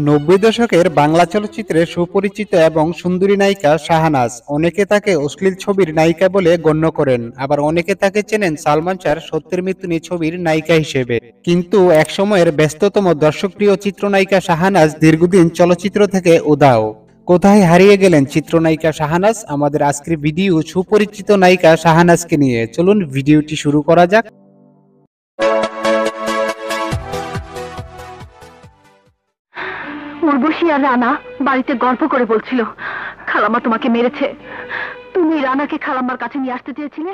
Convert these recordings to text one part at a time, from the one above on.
নব্বই দশকের বাংলা চলচ্চিত্রে সুপরিচিত এবং সুন্দরী নায়িকা শাহনাজ। অনেকে তাকে অশ্লীল ছবির নায়িকা বলে গণ্য করেন, আবার অনেকে তাকে চেনেন সালমান শাহর সত্যের মৃত্যু নিয়ে ছবির নায়িকা হিসেবে। কিন্তু একসময়ের ব্যস্ততম দর্শকপ্রিয় চিত্রনায়িকা শাহনাজ দীর্ঘদিন চলচ্চিত্র থেকে উধাও। কোথায় হারিয়ে গেলেন চিত্রনায়িকা শাহনাজ? আমাদের আজকের ভিডিও সুপরিচিত নায়িকা শাহনাজকে নিয়ে। চলুন ভিডিওটি শুরু করা যাক। উর্বশী আর রানা বাড়িতে গল্প করে বলছিল খালাম্মা তোমাকে মেরেছে। তুমি রানাকে খালাম্মার কাছে নিয়ে আসতে চেয়েছিলে,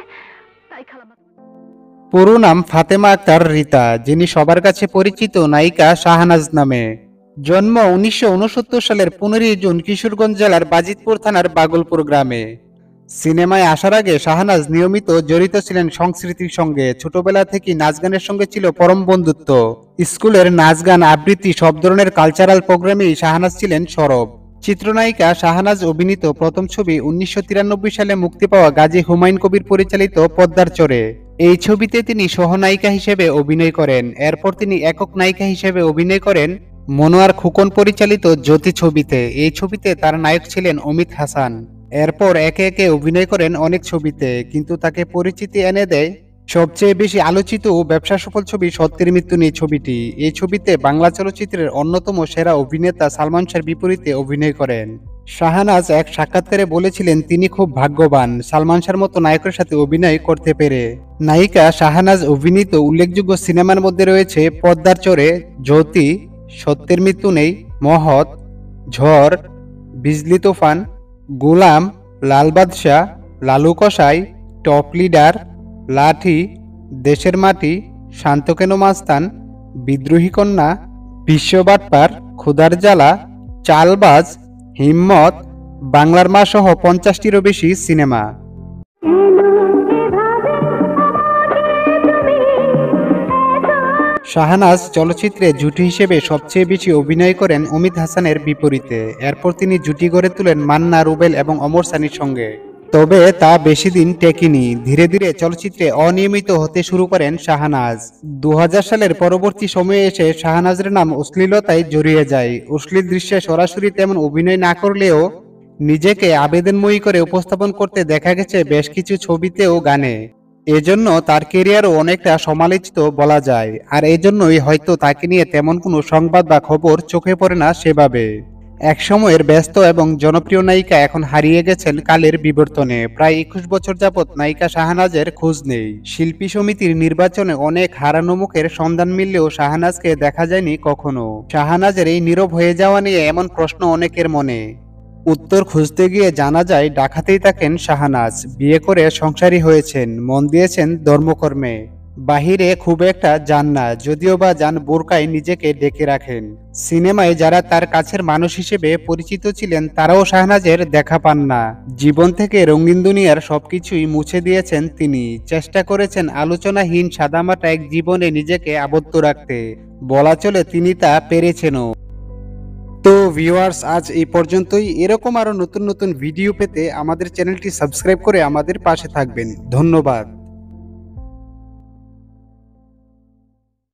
তাই খালাম্মা। পুরো নাম ফাতেমা আক্তার রিতা, যিনি সবার কাছে পরিচিত নায়িকা শাহনাজ নামে। জন্ম 1969 সালের 15 জুন কিশোরগঞ্জ জেলার বাজিতপুর থানার বাগলপুর গ্রামে। সিনেমায় আসার আগে শাহনাজ নিয়মিত জড়িত ছিলেন সংস্কৃতির সঙ্গে। ছোটবেলা থেকেই নাচ গানের সঙ্গে ছিল পরম বন্ধুত্ব। স্কুলের নাচ গান আবৃত্তি সব ধরনের কালচারাল প্রোগ্রামেই শাহনাজ ছিলেন সরব। চিত্রনায়িকা শাহনাজ অভিনীত প্রথম ছবি 1993 সালে মুক্তি পাওয়া গাজী হুমায়ুন কবির পরিচালিত পদ্মার চরে। এই ছবিতে তিনি সহনায়িকা হিসেবে অভিনয় করেন। এরপর তিনি একক নায়িকা হিসেবে অভিনয় করেন মনোয়ার খোকন পরিচালিত জ্যোতি ছবিতে। এই ছবিতে তার নায়ক ছিলেন অমিত হাসান। এরপর একে একে অভিনয় করেন অনেক ছবিতে, কিন্তু তাকে পরিচিতি এনে দেয় সবচেয়ে বেশি আলোচিত ও ব্যবসা সফল ছবি সত্যের মৃত্যু নিয়ে ছবিটি। এই ছবিতে বাংলা চলচ্চিত্রের অন্যতম সেরা অভিনেতা সালমান শাহর বিপরীতে অভিনয় করেন। শাহনাজ এক সাক্ষাৎকারে বলেছিলেন তিনি খুব ভাগ্যবান সালমান শাহর মতো নায়কের সাথে অভিনয় করতে পেরে। নায়িকা শাহনাজ অভিনীত উল্লেখযোগ্য সিনেমার মধ্যে রয়েছে পদ্মার চরে, জ্যোতি, সত্যের মৃত্যু নেই, মহৎ, ঝড়, বিজলি তুফান, গোলাম, লাল বাদশা, লালু কসাই, টপ লিডার, লাঠি, দেশের মাটি, শান্ত কেন মাস্তান, বিদ্রোহী কন্যা, বিশ্ববাটপার, ক্ষুধার জ্বালা, চালবাজ, হিম্মত, বাংলার মা সহ 50টিরও বেশি সিনেমা। শাহনাজ চলচ্চিত্রে জুটি হিসেবে সবচেয়ে বেশি অভিনয় করেন অমিত হাসানের বিপরীতে। এরপর তিনি জুটি গড়ে তোলেন মান্না, রুবেল এবং অমর সানির সঙ্গে। তবে তা বেশি দিন টেকেনি। ধীরে ধীরে চলচ্চিত্রে অনিয়মিত হতে শুরু করেন শাহনাজ। 2000 সালের পরবর্তী সময়ে এসে শাহনাজের নাম অশ্লীলতায় জড়িয়ে যায়। অশ্লীল দৃশ্যে সরাসরি তেমন অভিনয় না করলেও নিজেকে আবেদনময়ী করে উপস্থাপন করতে দেখা গেছে বেশ কিছু ছবিতে ও গানে। এজন্য তার কেরিয়ারও অনেকটা সমালোচিত বলা যায়, আর এজন্যই হয়তো তাকে নিয়ে তেমন কোনো সংবাদ বা খবর চোখে পড়ে না সেভাবে। একসময়ের ব্যস্ত এবং জনপ্রিয় নায়িকা এখন হারিয়ে গেছেন কালের বিবর্তনে। প্রায় 21 বছর যাবৎ নায়িকা শাহনাজের খোঁজ নেই। শিল্পী সমিতির নির্বাচনে অনেক হারানো মুখের সন্ধান মিললেও শাহনাজকে দেখা যায়নি কখনো। শাহনাজের এই নীরব হয়ে যাওয়া নিয়ে এমন প্রশ্ন অনেকের মনে। উত্তর খুঁজতে গিয়ে জানা যায় ঢাকাতেই থাকেন শাহনাজ। বিয়ে করে সংসারী হয়েছেন, মন দিয়েছেন ধর্মকর্মে। বাহিরে খুব একটা যান না, যদিও বা যান বোরকায় নিজেকে ডেকে রাখেন। সিনেমায় যারা তার কাছের মানুষ হিসেবে পরিচিত ছিলেন তারাও শাহনাজের দেখা পান না। জীবন থেকে রঙিন দুনিয়ার সবকিছুই মুছে দিয়েছেন তিনি। চেষ্টা করেছেন আলোচনাহীন সাদামাটা এক জীবনে নিজেকে আবদ্ধ রাখতে। বলা চলে তিনি তা পেরেছেনও। তো ভিউয়ার্স, আজ এই পর্যন্তই। এরকম আরো নতুন নতুন ভিডিও পেতে আমাদের চ্যানেলটি সাবস্ক্রাইব করে আমাদের পাশে থাকবেন। ধন্যবাদ।